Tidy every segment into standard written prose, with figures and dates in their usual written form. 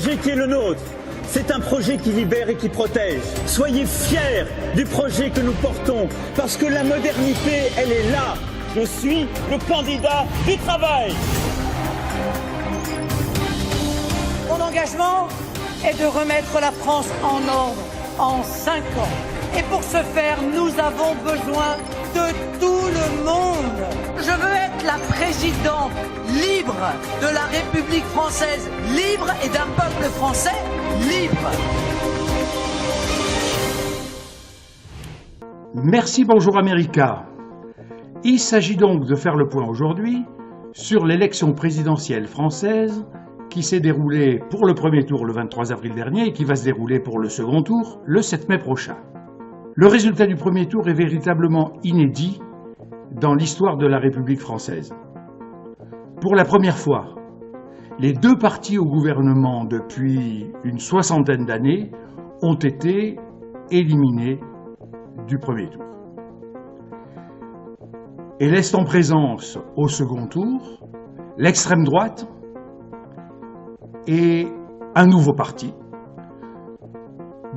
projet qui est le nôtre, c'est un projet qui libère et qui protège. Soyez fiers du projet que nous portons, parce que la modernité, elle est là. Je suis le candidat du travail. Mon engagement est de remettre la France en ordre en 5 ans. Et pour ce faire, nous avons besoin de tout le monde. Je veux être la présidente libre de la République française, libre, et d'un peuple français libre. Merci, bonjour America. Il s'agit donc de faire le point aujourd'hui sur l'élection présidentielle française qui s'est déroulée pour le premier tour le 23 avril dernier et qui va se dérouler pour le second tour le 7 mai prochain. Le résultat du premier tour est véritablement inédit dans l'histoire de la République française. Pour la première fois, les deux partis au gouvernement depuis une soixantaine d'années ont été éliminés du premier tour. Et laissent en présence au second tour l'extrême droite et un nouveau parti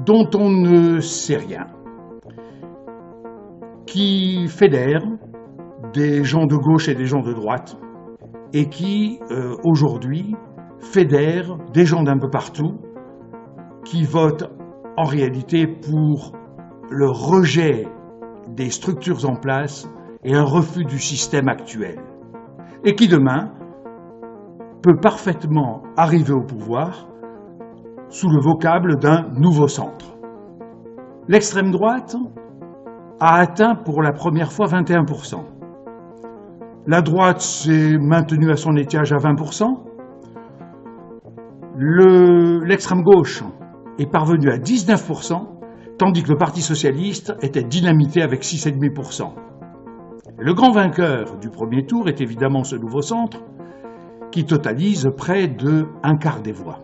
dont on ne sait rien, qui fédère des gens de gauche et des gens de droite et qui, aujourd'hui, fédère des gens d'un peu partout qui votent en réalité pour le rejet des structures en place et un refus du système actuel, et qui demain peut parfaitement arriver au pouvoir sous le vocable d'un nouveau centre. L'extrême droite a atteint pour la première fois 21%. La droite s'est maintenue à son étiage à 20%. L'extrême gauche est parvenue à 19%, tandis que le Parti socialiste était dynamité avec 6,5%. Le grand vainqueur du premier tour est évidemment ce nouveau centre, qui totalise près de un quart des voix.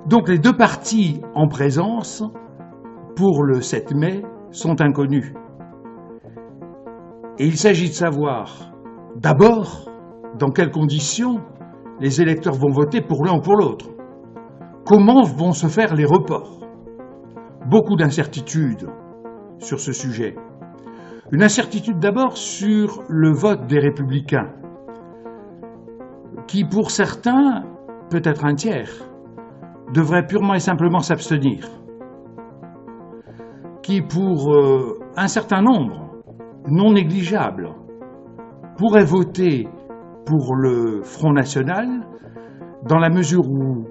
Donc les deux partis en présence pour le 7 mai sont inconnus. Et il s'agit de savoir, d'abord, dans quelles conditions les électeurs vont voter pour l'un ou pour l'autre. Comment vont se faire les reports? Beaucoup d'incertitudes sur ce sujet. Une incertitude d'abord sur le vote des Républicains, qui pour certains, peut-être un tiers, devrait purement et simplement s'abstenir, qui pour un certain nombre, non négligeable, pourrait voter pour le Front National dans la mesure où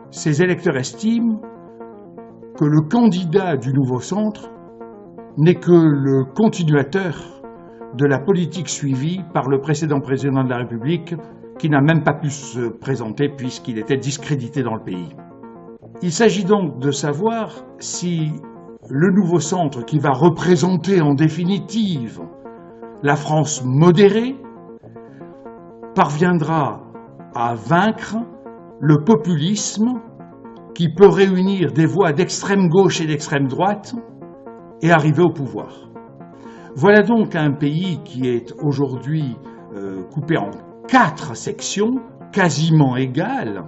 ces électeurs estiment que le candidat du nouveau centre n'est que le continuateur de la politique suivie par le précédent président de la République, qui n'a même pas pu se présenter puisqu'il était discrédité dans le pays. Il s'agit donc de savoir si le nouveau centre, qui va représenter en définitive la France modérée, parviendra à vaincre le populisme qui peut réunir des voix d'extrême gauche et d'extrême droite et arriver au pouvoir. Voilà donc un pays qui est aujourd'hui coupé en 4 sections quasiment égales,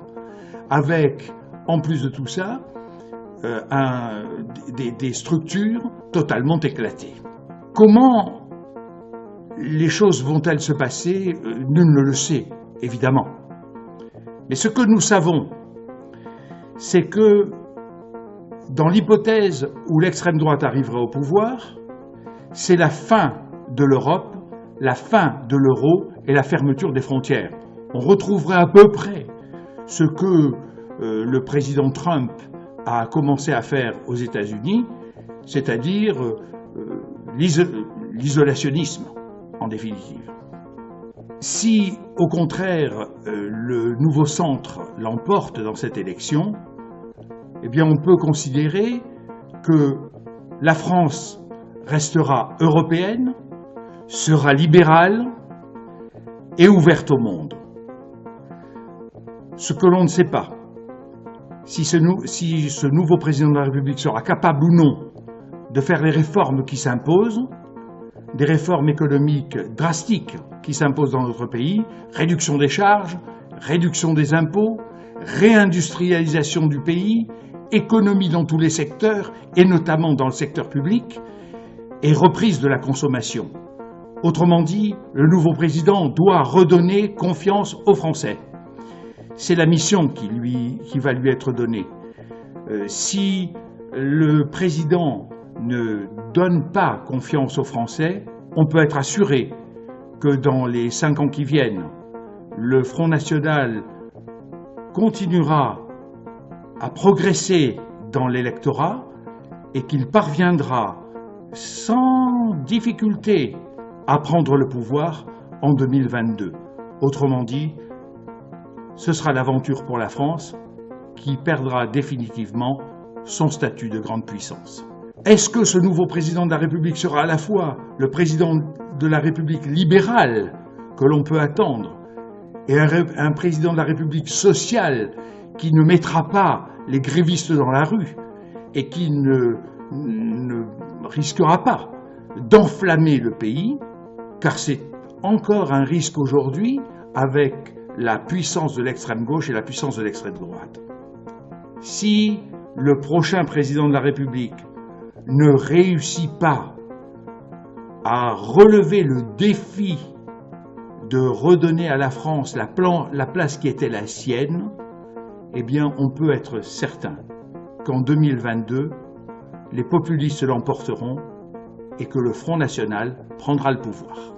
avec, en plus de tout ça, des structures totalement éclatées. Comment les choses vont-elles se passer? Nul ne le sait, évidemment. Mais ce que nous savons, c'est que dans l'hypothèse où l'extrême droite arriverait au pouvoir, c'est la fin de l'Europe, la fin de l'euro et la fermeture des frontières. On retrouverait à peu près ce que le président Trump a commencé à faire aux États-Unis, c'est-à-dire l'isolationnisme, en définitive. Si, au contraire, le nouveau centre l'emporte dans cette élection, eh bien on peut considérer que la France restera européenne, sera libérale et ouverte au monde. Ce que l'on ne sait pas, si ce nouveau président de la République sera capable ou non de faire les réformes qui s'imposent, des réformes économiques drastiques qui s'imposent dans notre pays, réduction des charges, réduction des impôts, réindustrialisation du pays, économie dans tous les secteurs, et notamment dans le secteur public, et reprise de la consommation. Autrement dit, le nouveau président doit redonner confiance aux Français. C'est la mission qui va lui être donnée. Si le président ne donne pas confiance aux Français, on peut être assuré que dans les 5 ans qui viennent, le Front National continuera à progresser dans l'électorat et qu'il parviendra sans difficulté à prendre le pouvoir en 2022. Autrement dit, ce sera l'aventure pour la France qui perdra définitivement son statut de grande puissance. Est-ce que ce nouveau président de la République sera à la fois le président de la République libérale que l'on peut attendre et un président de la République sociale qui ne mettra pas les grévistes dans la rue et qui ne risquera pas d'enflammer le pays, car c'est encore un risque aujourd'hui avec la puissance de l'extrême gauche et la puissance de l'extrême droite. Si le prochain président de la République ne réussit pas à relever le défi de redonner à la France la place qui était la sienne, eh bien on peut être certain qu'en 2022, les populistes l'emporteront et que le Front National prendra le pouvoir.